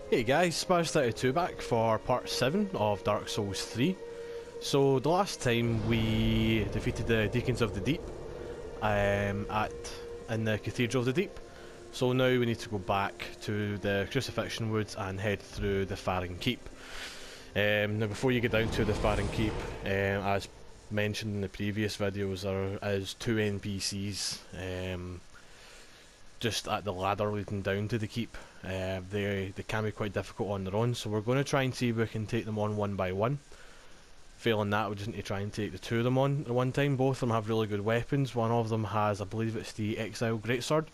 Hey guys, Spaz32 back for part 7 of Dark Souls 3. So the last time we defeated the Deacons of the Deep in the Cathedral of the Deep. So now we need to go back to the Crucifixion Woods and head through the Farron Keep. Now before you get down to the Farron Keep, as mentioned in the previous videos, there is 2 NPCs just at the ladder leading down to the keep. They can be quite difficult on their own, so we're going to try and see if we can take them on one by one. Failing that, we just need to try and take the 2 of them on at one time. Both of them have really good weapons. One of them has, I believe it's the Exile Greatsword,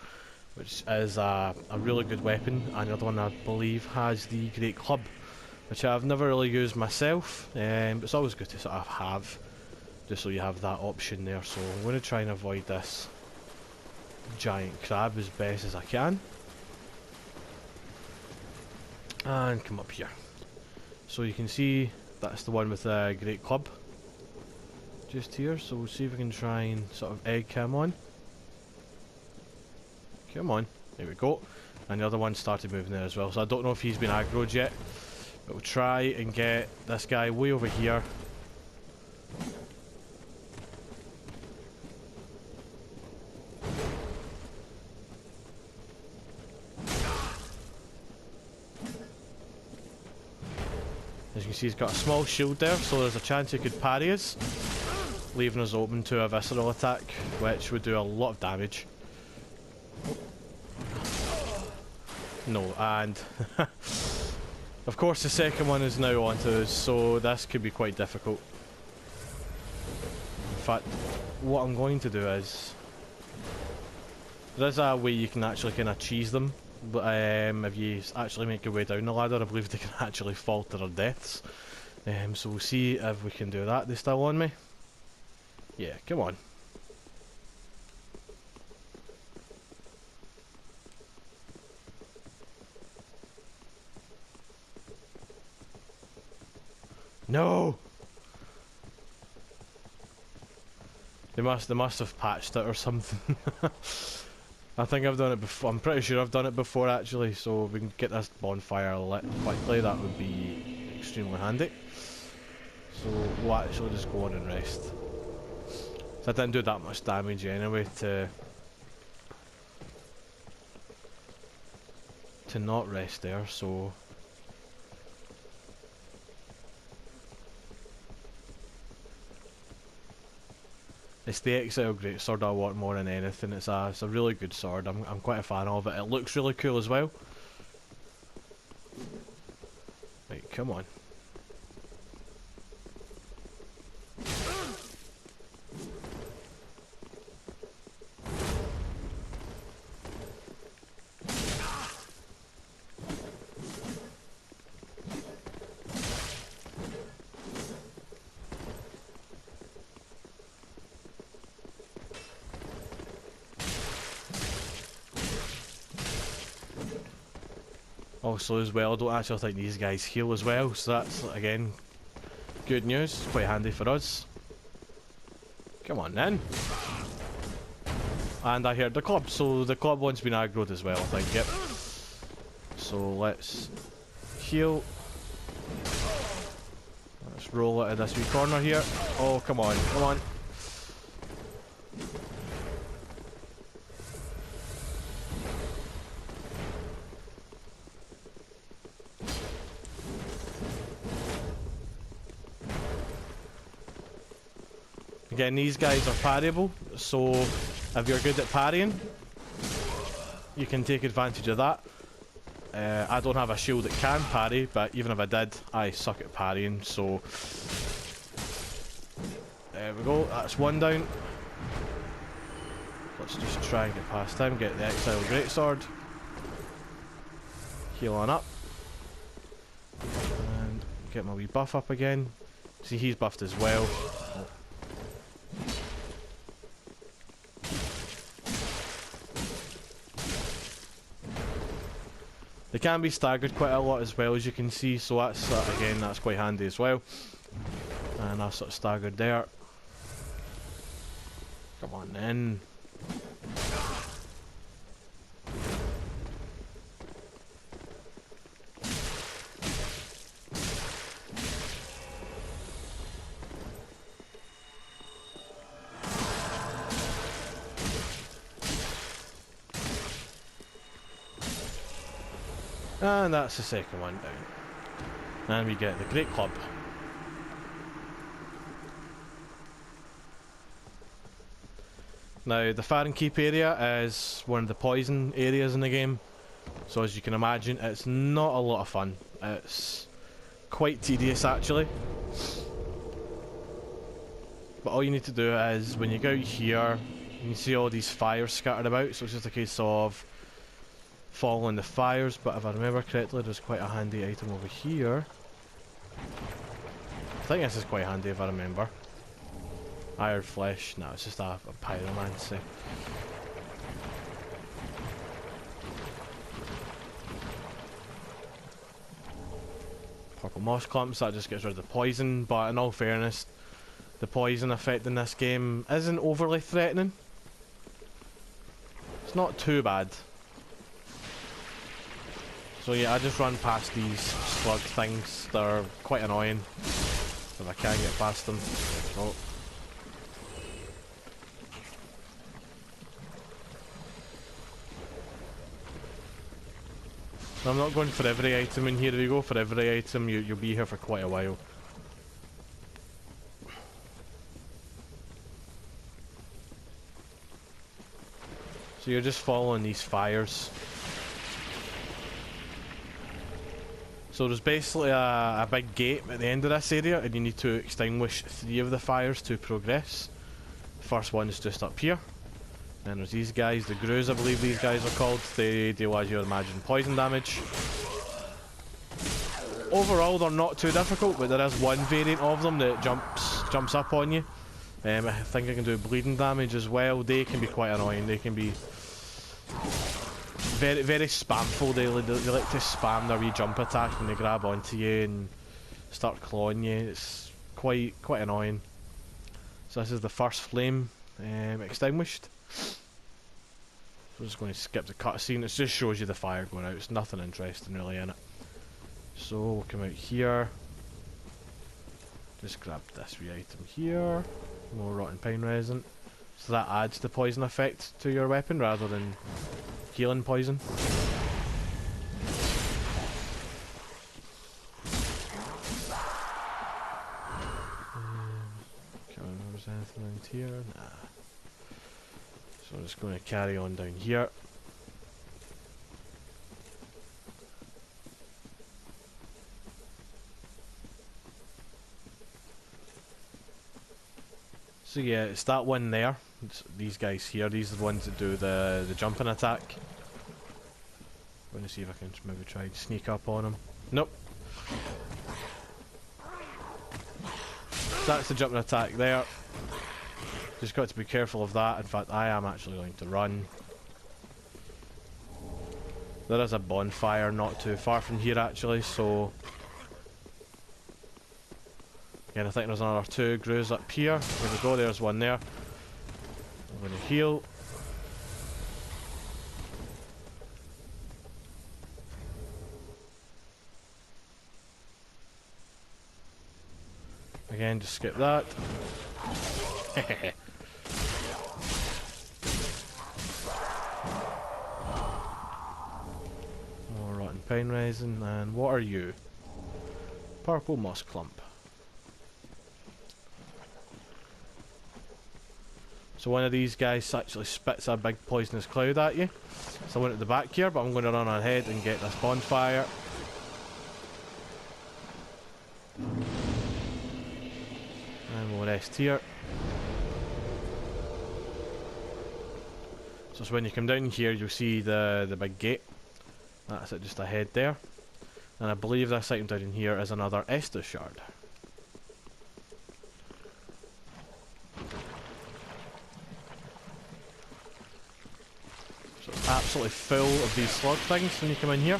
which is a really good weapon, and the other one I believe has the Great Club, which I've never really used myself, but it's always good to sort of have, just so you have that option there. So I'm going to try and avoid this giant crab as best as I can and come up here. So you can see that's the one with the Great Club just here, so we'll see if we can try and sort of egg him on. Come on, there we go. And the other one started moving there as well, so I don't know if he's been aggroed yet, but we'll try and get this guy way over here. As you can see, he's got a small shield there, so there's a chance he could parry us, leaving us open to a visceral attack, which would do a lot of damage. No, and of course the second one is now onto us, so this could be quite difficult. In fact, what I'm going to do is, there's a way you can actually kind of cheese them. But if you actually make your way down the ladder, I believe they can actually fall to their deaths. So we'll see if we can do that. They still on me? Yeah, come on. No! They must have patched it or something. I think I've done it before. I'm pretty sure I've done it before actually, so if we can get this bonfire lit quickly, that would be extremely handy. So we'll actually just go on and rest. So I didn't do that much damage anyway to not rest there, so it's the Exile Greatsword I want more than anything. It's a really good sword. I'm quite a fan of it. It looks really cool as well. Right, come on. Also as well, I don't actually think these guys heal as well, so that's again good news. It's quite handy for us. Come on then. And I heard the club, so the club one's been aggroed as well, I think, yep. So let's heal. Let's roll it in this wee corner here. Oh, come on, come on. Again, these guys are parryable, so if you're good at parrying, you can take advantage of that. I don't have a shield that can parry, but even if I did, I suck at parrying, so there we go, that's one down. Let's just try and get past him, get the Exile Greatsword, heal on up, and get my wee buff up again. See, he's buffed as well. They can be staggered quite a lot as well, as you can see, so that's again, that's quite handy as well. And I sort of staggered there. Come on then. And that's the second one down. And we get the Great Club. Now, the Farron Keep area is one of the poison areas in the game. So as you can imagine, it's not a lot of fun. It's quite tedious actually. But all you need to do is, when you go out here, you can see all these fires scattered about, so it's just a case of following the fires. But if I remember correctly, there's quite a handy item over here. I think this is quite handy if I remember. Iron flesh, no, it's just a pyromancy. Purple moss clumps, that just gets rid of the poison, but in all fairness, the poison effect in this game isn't overly threatening. It's not too bad. So yeah, I just run past these slug things. They're quite annoying if I can't get past them. Oh. I'm not going for every item in here. If you go for every item, you'll be here for quite a while. So you're just following these fires. So there's basically a big gate at the end of this area, and you need to extinguish 3 of the fires to progress. The first one is just up here. Then there's these guys, the Grues I believe these guys are called. They deal, as you would imagine, poison damage. Overall they're not too difficult, but there is one variant of them that jumps up on you. I think I can do bleeding damage as well. They can be quite annoying. They can be very spamful. They like to spam their wee jump attack when they grab onto you and start clawing you. It's quite annoying. So this is the first flame extinguished. So I'm just going to skip the cutscene. It just shows you the fire going out. It's nothing interesting really in it. So we'll come out here. Just grab this wee item here. More rotten pine resin. So that adds the poison effect to your weapon rather than healing poison. Can't remember if there's anything around here. Nah. So I'm just going to carry on down here. So yeah, it's that one there. It's these guys here. These are the ones that do the jumping attack. I'm going to see if I can maybe try and sneak up on them. Nope. That's the jumping attack there. Just got to be careful of that. In fact, I am actually going to run. There is a bonfire not too far from here actually, so... Again, I think there's another 2 Grues up here. There we go, there's one there. I'm going to heal. Again, just skip that. More rotten pine resin, and what are you? Purple moss clump. So one of these guys actually spits a big poisonous cloud at you. So I went at the back here, but I'm going to run ahead and get this bonfire. And we'll rest here. So when you come down here, you'll see the big gate. That's it, just ahead there. And I believe this item down in here is another Estus shard. So it's absolutely full of these slug things when you come in here.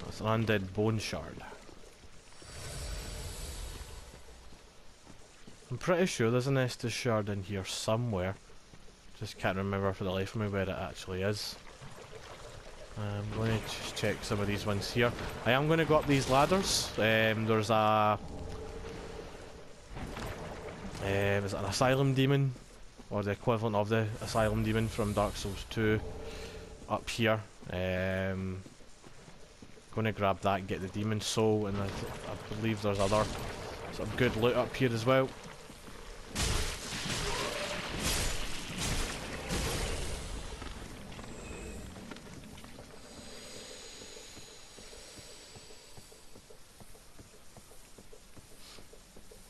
That's an undead bone shard. I'm pretty sure there's an Estus shard in here somewhere. Just can't remember for the life of me where it actually is. I'm going to just check some of these ones here. I am going to go up these ladders. There's a... is it an Asylum Demon? Or the equivalent of the Asylum Demon from Dark Souls 2 up here. Going to grab that and get the Demon Soul, and I believe there's other sort of good loot up here as well.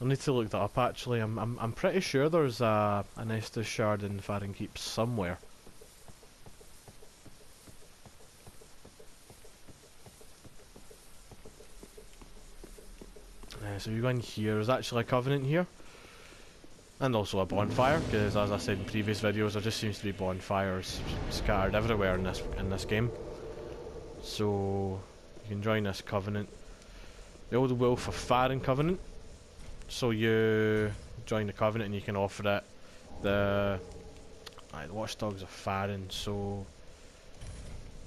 I need to look that up actually. I'm pretty sure there's an Estus shard in Farron Keep somewhere. So you go in here, there's actually a Covenant here. And also a bonfire, because as I said in previous videos, there just seems to be bonfires scattered everywhere in this game. So you can join this Covenant. The Old Wolf of Farron Covenant. So you join the Covenant and you can offer it the Watchdogs of Farron. So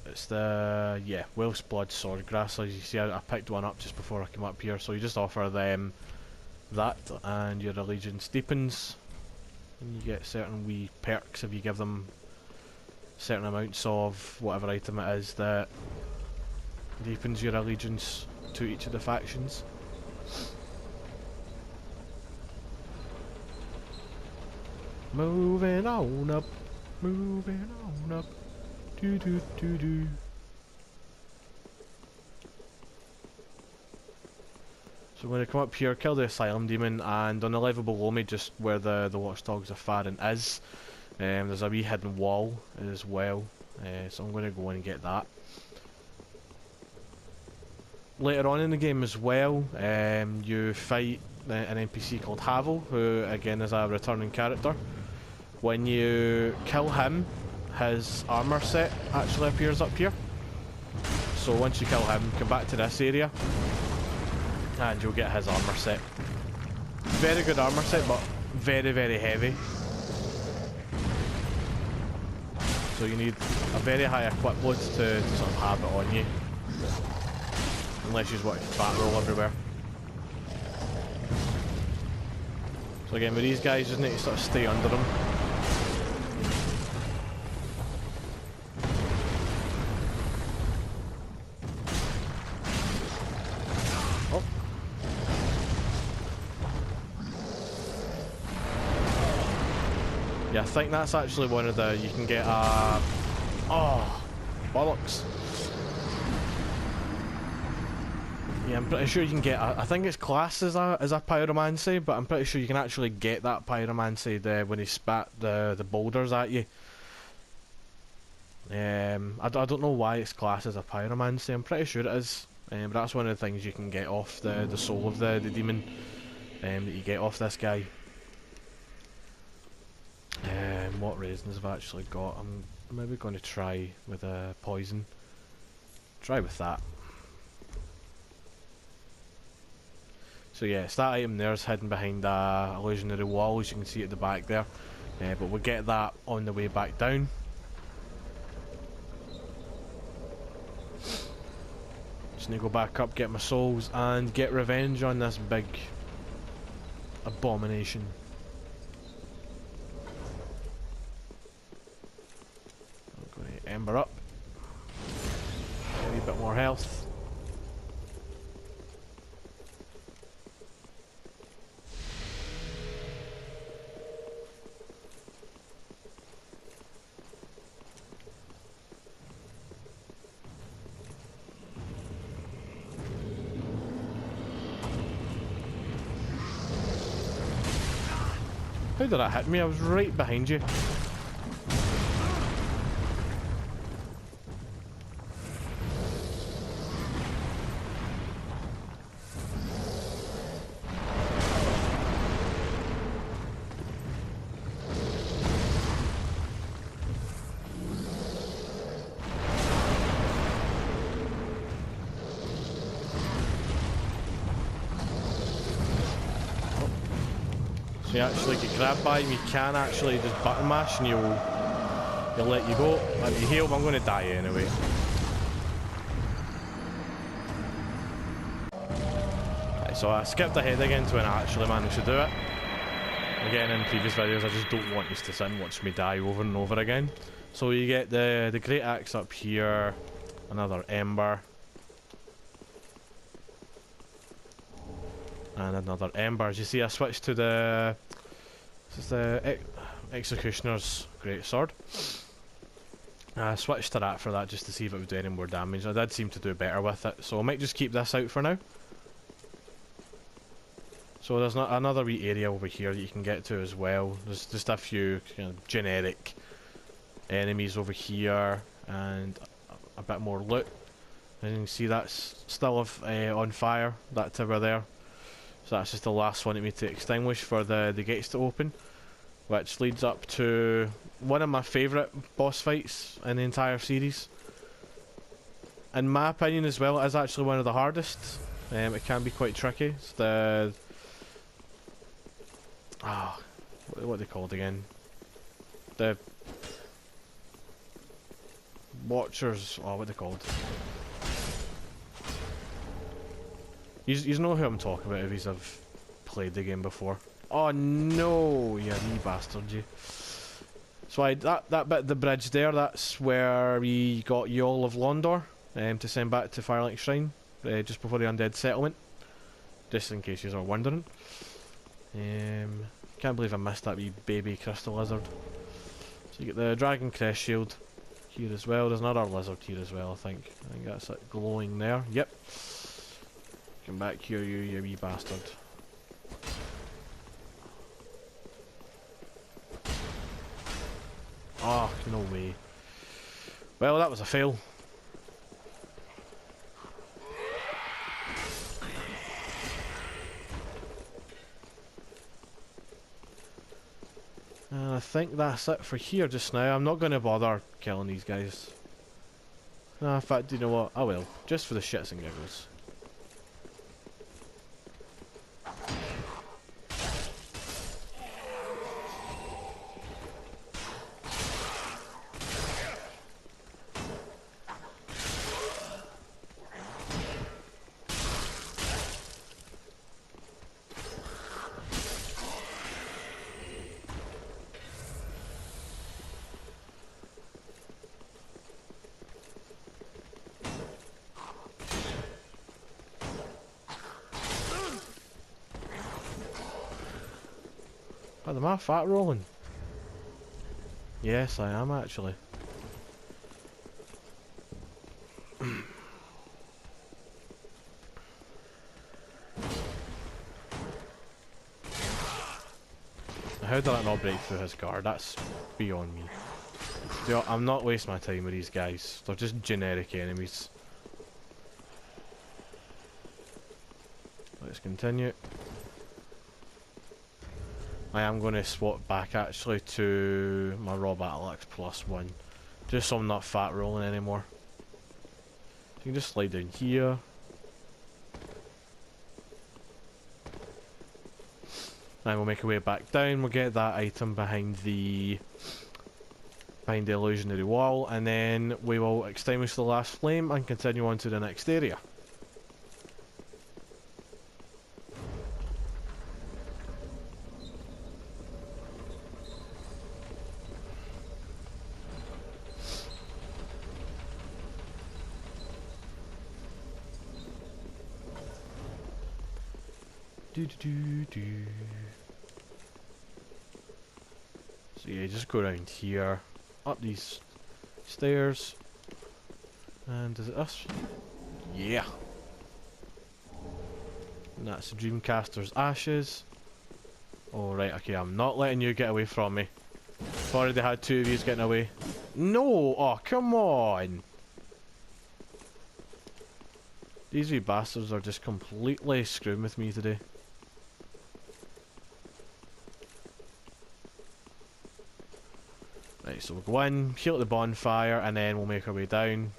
it's the Wolf's Blood Swordgrass. As you see, I picked one up just before I came up here. So you just offer them that, and your allegiance deepens, and you get certain wee perks if you give them certain amounts of whatever item it is that deepens your allegiance to each of the factions. Moving on up, moving on up, do do do do. So we're going to come up here, kill the Asylum Demon, and on the level below me, just where the Watchdogs of Farron is, there's a wee hidden wall as well, so I'm going to go in and get that. Later on in the game as well, you fight an NPC called Havel, who again is a returning character. When you kill him, his armour set actually appears up here. So once you kill him, come back to this area, and you'll get his armour set. Very good armour set, but very, very heavy. So you need a very high equip load to sort of have it on you. Unless you just want to fat roll everywhere. So again, with these guys, you just need to sort of stay under them. Yeah, I think that's actually one of the, you can get a... Oh, bollocks. Yeah, I'm pretty sure you can get, I think it's classed as a pyromancy, but I'm pretty sure you can actually get that pyromancy when he spat the boulders at you. I don't know why it's classed as a pyromancy, I'm pretty sure it is. But that's one of the things you can get off the soul of the demon, that you get off this guy. What raisins have I actually got? I'm maybe going to try with a poison. Try with that. So yeah, it's that item there is hidden behind a illusionary wall, as you can see at the back there. But we'll get that on the way back down. Just need to go back up, get my souls, and get revenge on this big abomination. I'm going to ember up. Get a wee bit more health. How did that hit me? I was right behind you. So you actually get grabbed by him, you can actually just button mash and he'll let you go. Let me heal, but I'm going to die anyway. Right, so I skipped ahead again to when I actually managed to do it. Again, in previous videos, I just don't want you to sit and watch me die over and over again. So you get the great axe up here, another ember, and another ember. As you see, I switched to this is the Executioner's great sword. I switched to that for that just to see if it would do any more damage. I did seem to do better with it, so I might just keep this out for now. So there's another wee area over here that you can get to as well. There's just a few kind of generic enemies over here and a bit more loot. As you can see, that's still on fire, that tower there. So that's just the last one it needs to extinguish for the gates to open, which leads up to one of my favourite boss fights in the entire series. In my opinion as well, it is actually one of the hardest. It can be quite tricky. It's the what are they called again? The Watchers. Oh, what are they called? You know who I'm talking about if you've played the game before. Oh no, you wee bastard, you. So that bit of the bridge there, that's where we got Jarl of Londor to send back to Firelink Shrine just before the Undead Settlement. Just in case you are wondering. Can't believe I missed that wee baby crystal lizard. So you get the Dragon Crest shield here as well. There's another lizard here as well, I think. I think that's it glowing there. Yep. Come back here, you wee bastard. Oh, no way. Well, that was a fail. And I think that's it for here just now. I'm not going to bother killing these guys. No, in fact, you know what? I will. Just for the shits and giggles. But am I fat rolling? Yes, I am actually. How did that not break through his guard? That's beyond me. Dude, I'm not wasting my time with these guys. They're just generic enemies. Let's continue. I am going to swap back actually to my raw battle axe +1, just so I'm not fat rolling anymore. So you can just slide down here. Now we'll make our way back down. We'll get that item behind the illusionary wall, and then we will extinguish the last flame and continue on to the next area. So yeah, just go around here, up these stairs, and is it us? Yeah. And that's the Dreamcaster's ashes. Alright, okay, I'm not letting you get away from me. I've already had two of you getting away. No! Oh, come on! These wee bastards are just completely screwing with me today. Right, so we'll go in, heal at the bonfire, and then we'll make our way down.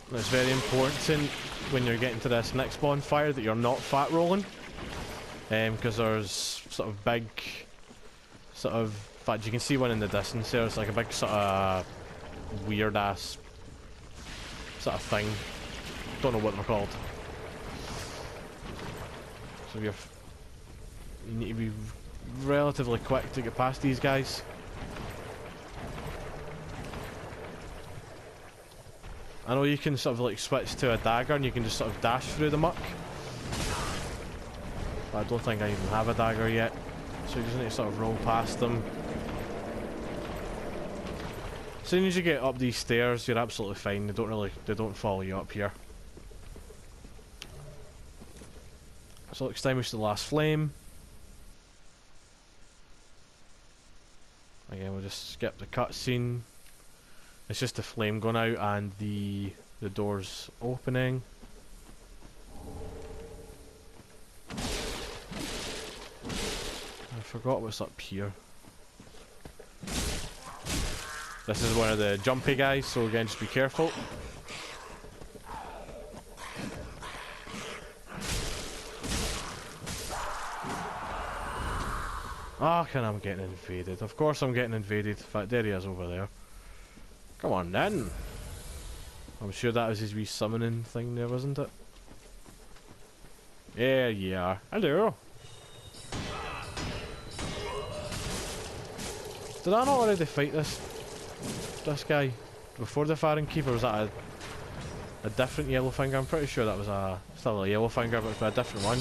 And it's very important when you're getting to this next bonfire that you're not fat rolling, because there's sort of big, sort of, in fact you can see one in the distance there, it's like a big sort of weird ass sort of thing, don't know what they're called. So you need to be relatively quick to get past these guys. I know you can sort of like switch to a dagger and you can just sort of dash through the muck. But I don't think I even have a dagger yet. So you just need to sort of roll past them. As soon as you get up these stairs, you're absolutely fine. They don't follow you up here. So extinguish the last flame. Again, we'll just skip the cutscene. It's just the flame going out and the doors opening. I forgot what's up here. This is one of the jumpy guys, so again, just be careful. Ah, I'm getting invaded. Of course I'm getting invaded. In fact, there he is over there. Come on then. I'm sure that was his wee summoning thing there, wasn't it? There you are. Hello. Did I not already fight this guy before the Farron Keeper? Was that a different Yellowfinger? I'm pretty sure that was still a Yellowfinger, but it's a different one.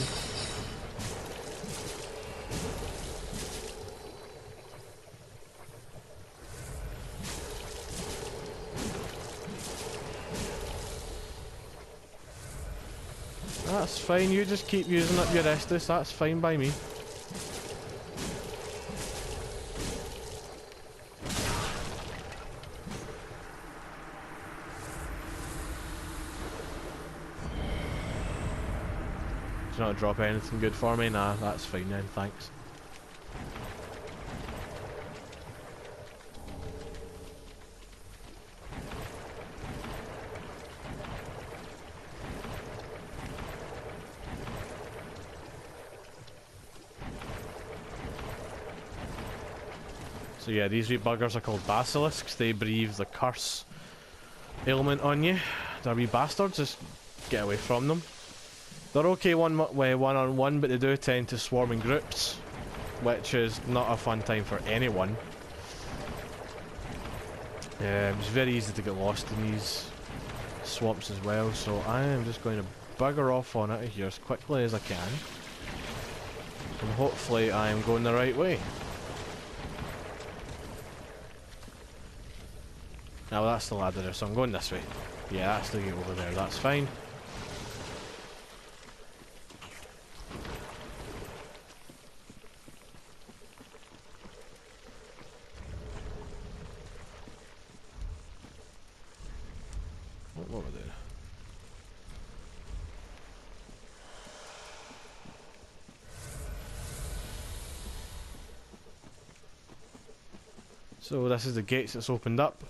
That's fine, you just keep using up your Estus, that's fine by me. Did you not drop anything good for me? Nah, that's fine then, thanks. So yeah, these wee buggers are called basilisks. They breathe the curse ailment on you. They're wee bastards, just get away from them. They're okay one-on-one, but they do tend to swarm in groups, which is not a fun time for anyone. It's very easy to get lost in these swamps as well, so I am just going to bugger off on out of here as quickly as I can. And hopefully I am going the right way. Now that's the ladder there, so I'm going this way. Yeah, that's the gate over there, that's fine. What were we doing? So this is the gates that's opened up.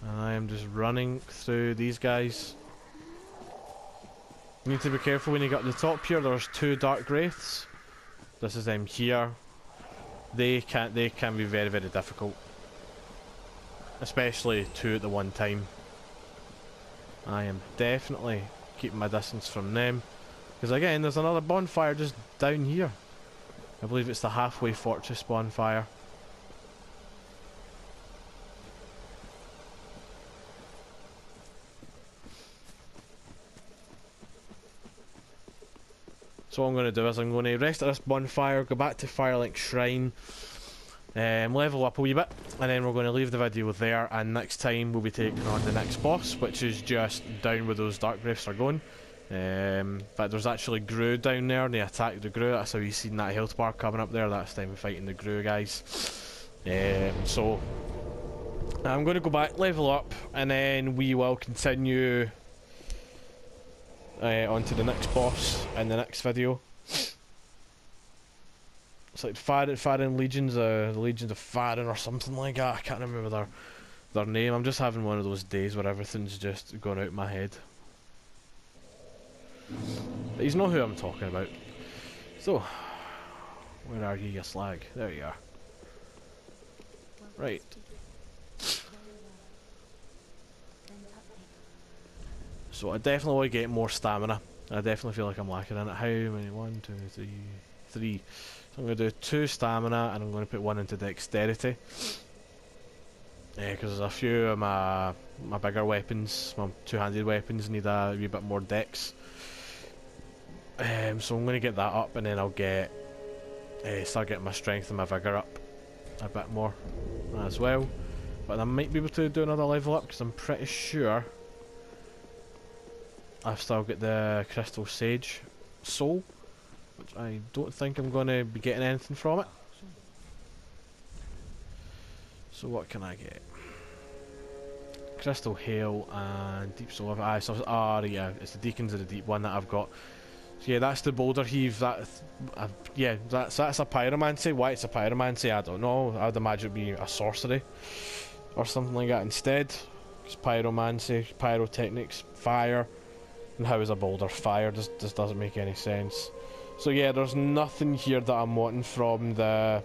And I am just running through these guys. You need to be careful when you get up the top here. There's two dark wraiths. This is them here. They can be very, very difficult. Especially two at the one time. I am definitely keeping my distance from them. Because again, there's another bonfire just down here. I believe it's the Halfway Fortress bonfire. So what I'm going to do is I'm going to rest at this bonfire, go back to Firelink Shrine, level up a wee bit, and then we're going to leave the video there, and next time we'll be taking on the next boss, which is just down where those dark wraiths are going. But there's actually Gru down there, and they attacked the Gru. That's how you seen that health bar coming up there. That's them fighting the Gru guys. So I'm going to go back, level up, and then we will continue onto the next boss in the next video. It's like Farron Legions, the Legions of Farron or something like that. I can't remember their name. I'm just having one of those days where everything's just gone out my head. But he's not who I'm talking about. So, where are you, you slag? There you are. Right. So I definitely want to get more stamina. I definitely feel like I'm lacking in it. How many? 1, 2, 3, 3. So I'm going to do 2 stamina and I'm going to put 1 into dexterity. Because there's a few of my bigger weapons, my two-handed weapons, need a wee bit more dex. So I'm going to get that up, and then I'll get start getting my strength and my vigour up a bit more as well. But I might be able to do another level up because I'm pretty sure I've still got the Crystal Sage Soul, which I don't think I'm going to be getting anything from it. So what can I get? Crystal Hail and Deep Soul. Yeah, it's the Deacons of the Deep one that I've got. So yeah, that's the Boulder Heave. Yeah, that's a pyromancy. Why it's a pyromancy, I don't know. I'd imagine it'd be a sorcery or something like that instead. Because pyromancy, pyrotechnics, fire, and how is a boulder fire? Just doesn't make any sense. So yeah, there's nothing here that I'm wanting from the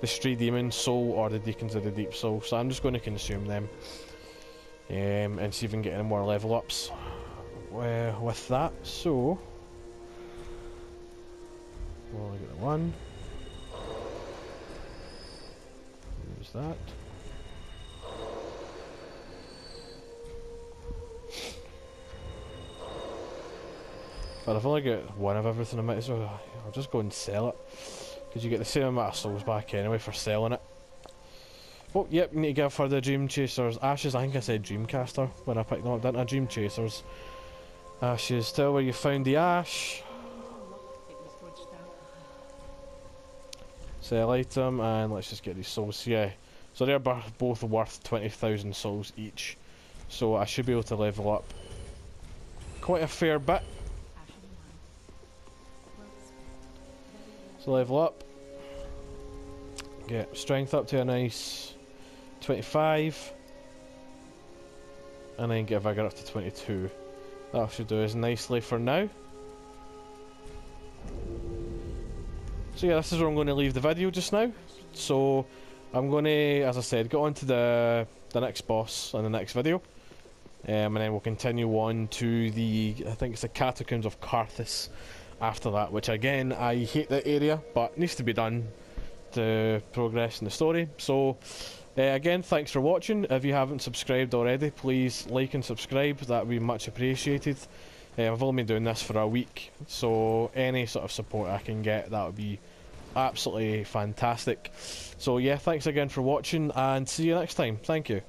Stray Demon Soul or the Deacons of the Deep Soul. So I'm just going to consume them and see if we can get any more level ups with that. So we'll get the 1. Use that. But I've only got 1 of everything, I might as well. I'll just go and sell it. Because you get the same amount of souls back anyway for selling it. Oh, yep, need to go for the Dream Chasers Ashes. I think I said Dreamcaster when I picked them up, didn't I? Dream Chasers Ashes. Tell where you found the ash. Sell item, and let's just get these souls. Yeah, so they're both worth 20,000 souls each. So I should be able to level up quite a fair bit. So level up. Get strength up to a nice 25. And then get vigour up to 22. That should do us nicely for now. So yeah, this is where I'm going to leave the video just now. So I'm going to, as I said, get on to the next boss in the next video. And then we'll continue on to I think it's the Catacombs of Karthus after that, which again, I hate that area, but needs to be done to progress in the story. So again, thanks for watching. If you haven't subscribed already, please like and subscribe. That would be much appreciated. I've only been doing this for a week, so any sort of support I can get, that would be absolutely fantastic. So yeah, thanks again for watching, and see you next time. Thank you.